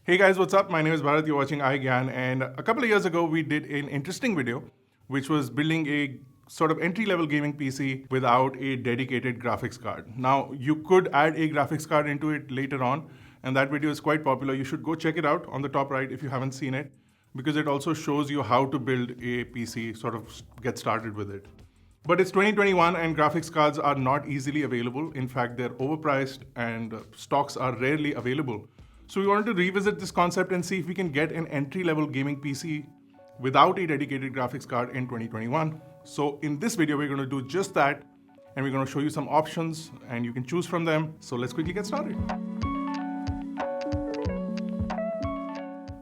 Hey guys, what's up? My name is Bharat, you're watching iGyan, and a couple of years ago we did an interesting video which was building a sort of entry-level gaming PC without a dedicated graphics card. Now, you could add a graphics card into it later on, and that video is quite popular. You should go check it out on the top right if you haven't seen it, because it also shows you how to build a PC, sort of get started with it. But it's 2021 and graphics cards are not easily available. In fact, they're overpriced and stocks are rarely available. So we wanted to revisit this concept and see if we can get an entry-level gaming PC without a dedicated graphics card in 2021. So in this video, we're going to do just that, and we're going to show you some options and you can choose from them. So let's quickly get started.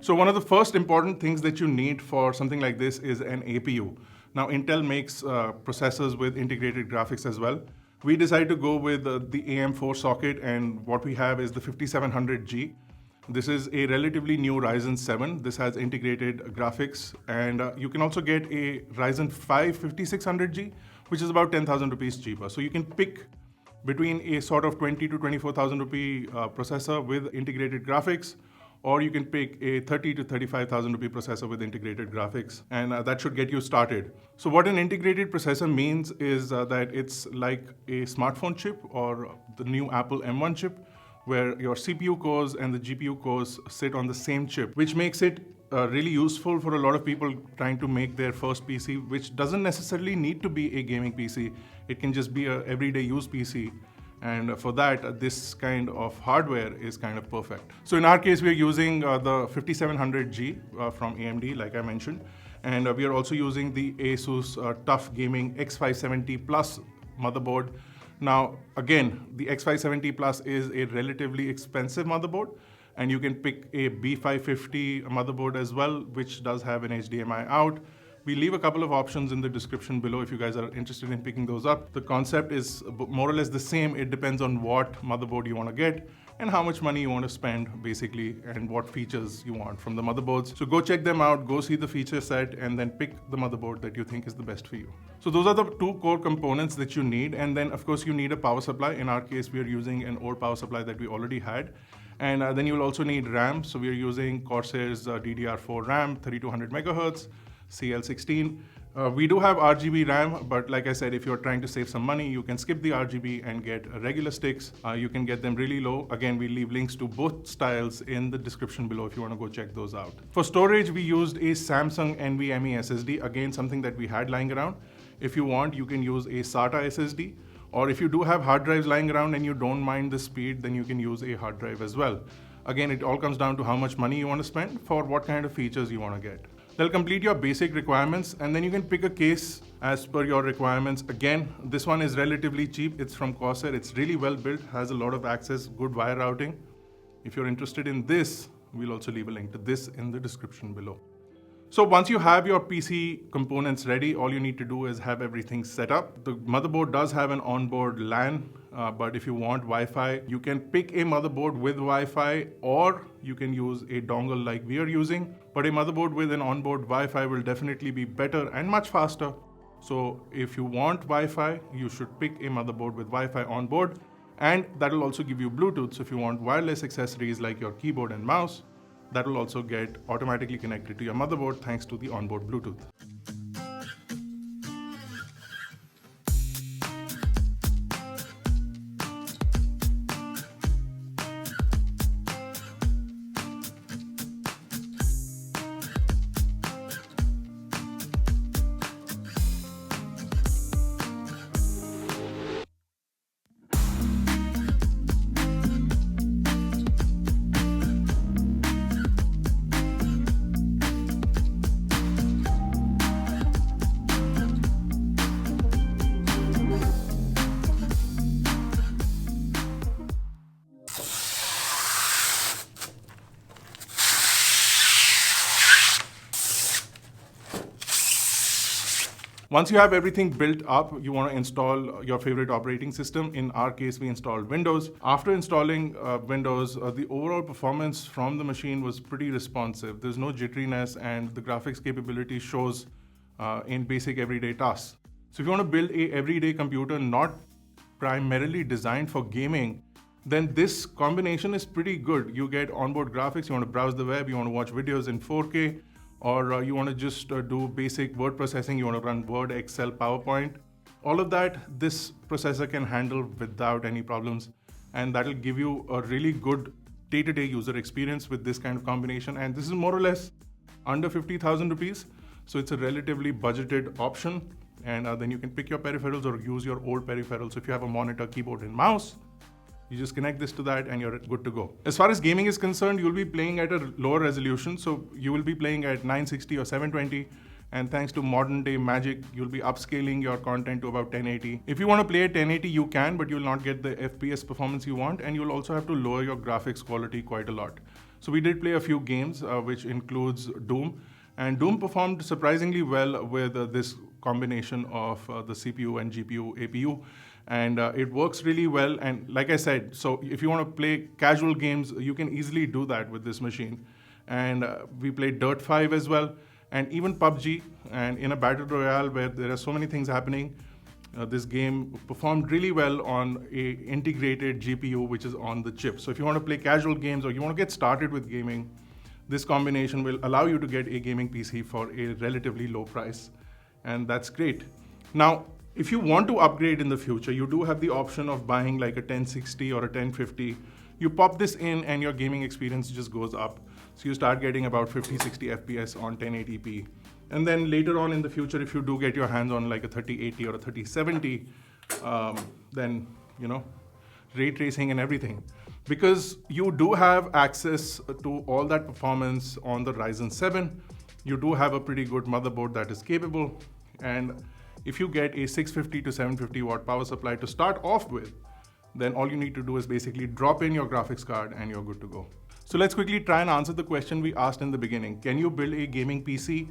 So one of the first important things that you need for something like this is an APU. Now Intel makes processors with integrated graphics as well. We decided to go with the AM4 socket, and what we have is the 5700G. This is a relatively new Ryzen 7. This has integrated graphics, and you can also get a Ryzen 5 5600G, which is about 10,000 rupees cheaper. So you can pick between a sort of 20 to 24,000 rupee processor with integrated graphics, or you can pick a 30 to 35,000 rupee processor with integrated graphics, and that should get you started. So what an integrated processor means is that it's like a smartphone chip or the new Apple M1 chip, where your CPU cores and the GPU cores sit on the same chip, which makes it really useful for a lot of people trying to make their first PC, which doesn't necessarily need to be a gaming PC. It can just be an everyday use PC. And for that, this kind of hardware is kind of perfect. So in our case, we are using the 5700G from AMD, like I mentioned. And we are also using the ASUS TUF Gaming X570 Plus motherboard. Now, again, the X570 Plus is a relatively expensive motherboard, and you can pick a B550 motherboard as well, which does have an HDMI out. We leave a couple of options in the description below if you guys are interested in picking those up. The concept is more or less the same. It depends on what motherboard you want to get and how much money you want to spend, basically, and what features you want from the motherboards. So go check them out, go see the feature set, and then pick the motherboard that you think is the best for you. So those are the two core components that you need. And then, of course, you need a power supply. In our case, we are using an old power supply that we already had. And then you'll also need RAM. So we are using Corsair's DDR4 RAM, 3200 megahertz. CL16. We do have RGB RAM, but like I said, if you're trying to save some money, you can skip the RGB and get regular sticks. You can get them really low. Again, we leave links to both styles in the description below if you want to go check those out. For storage, we used a Samsung NVMe SSD, again, something that we had lying around. If you want, you can use a SATA SSD, or if you do have hard drives lying around and you don't mind the speed, then you can use a hard drive as well. Again, it all comes down to how much money you want to spend for what kind of features you want to get. They'll complete your basic requirements, and then you can pick a case as per your requirements. Again, this one is relatively cheap. It's from Corsair. It's really well built, has a lot of access, good wire routing. If you're interested in this, we'll also leave a link to this in the description below. So once you have your PC components ready, all you need to do is have everything set up. The motherboard does have an onboard LAN, but if you want Wi-Fi, you can pick a motherboard with Wi-Fi, or you can use a dongle like we are using. But a motherboard with an onboard Wi-Fi will definitely be better and much faster. So if you want Wi-Fi, you should pick a motherboard with Wi-Fi onboard, and that will also give you Bluetooth. So if you want wireless accessories like your keyboard and mouse, that will also get automatically connected to your motherboard thanks to the onboard Bluetooth. Once you have everything built up, you want to install your favorite operating system. In our case, we installed Windows. After installing Windows, the overall performance from the machine was pretty responsive. There's no jitteriness, and the graphics capability shows in basic everyday tasks. So if you want to build a everyday computer not primarily designed for gaming, then this combination is pretty good. You get onboard graphics, you want to browse the web, you want to watch videos in 4K, or you want to just do basic word processing, you want to run Word, Excel, PowerPoint. All of that, this processor can handle without any problems. And that'll give you a really good day-to-day user experience with this kind of combination. And this is more or less under 50,000 rupees. So it's a relatively budgeted option. And then you can pick your peripherals or use your old peripherals. If you have a monitor, keyboard, and mouse, you just connect this to that and you're good to go. As far as gaming is concerned, you'll be playing at a lower resolution. So you will be playing at 960 or 720. And thanks to modern day magic, you'll be upscaling your content to about 1080. If you want to play at 1080, you can, but you'll not get the FPS performance you want. And you'll also have to lower your graphics quality quite a lot. So we did play a few games, which includes Doom. And Doom performed surprisingly well with this combination of the CPU and GPU, APU. And it works really well. And like I said, so if you want to play casual games, you can easily do that with this machine. And we played Dirt 5 as well. And even PUBG, and in a battle royale where there are so many things happening, this game performed really well on a integrated GPU, which is on the chip. So if you want to play casual games or you want to get started with gaming, this combination will allow you to get a gaming PC for a relatively low price. And that's great. Now, if you want to upgrade in the future, you do have the option of buying like a 1060 or a 1050. You pop this in and your gaming experience just goes up. So you start getting about 50, 60 FPS on 1080p. And then later on in the future, if you do get your hands on like a 3080 or a 3070, then, you know, ray tracing and everything. Because you do have access to all that performance on the Ryzen 7, you do have a pretty good motherboard that is capable. And if you get a 650 to 750 watt power supply to start off with, then all you need to do is basically drop in your graphics card and you're good to go. So let's quickly try and answer the question we asked in the beginning. Can you build a gaming PC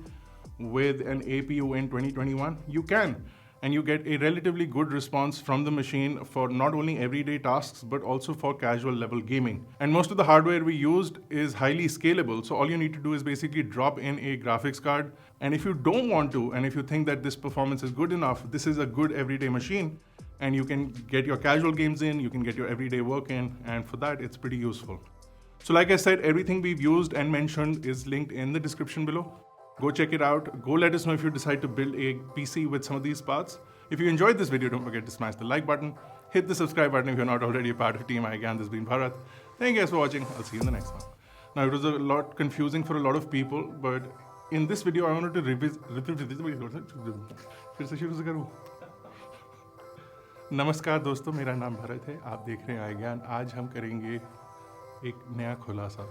with an APU in 2021? You can. And you get a relatively good response from the machine for not only everyday tasks, but also for casual level gaming. And most of the hardware we used is highly scalable. So all you need to do is basically drop in a graphics card. And if you don't want to, and if you think that this performance is good enough, this is a good everyday machine. And you can get your casual games in, you can get your everyday work in, and for that, it's pretty useful. So like I said, everything we've used and mentioned is linked in the description below. Go check it out. Go let us know if you decide to build a PC with some of these parts. If you enjoyed this video, don't forget to smash the like button. Hit the subscribe button if you're not already a part of Team iGyan. This has been Bharat. Thank you guys for watching. I'll see you in the next one. Now, it was a lot confusing for a lot of people, but in this video, I wanted to revisit. नमस्कार दोस्तों, मेरा नाम भरत है. आप देख रहे हैं iGyan. आज हम करेंगे एक नया खुलासा.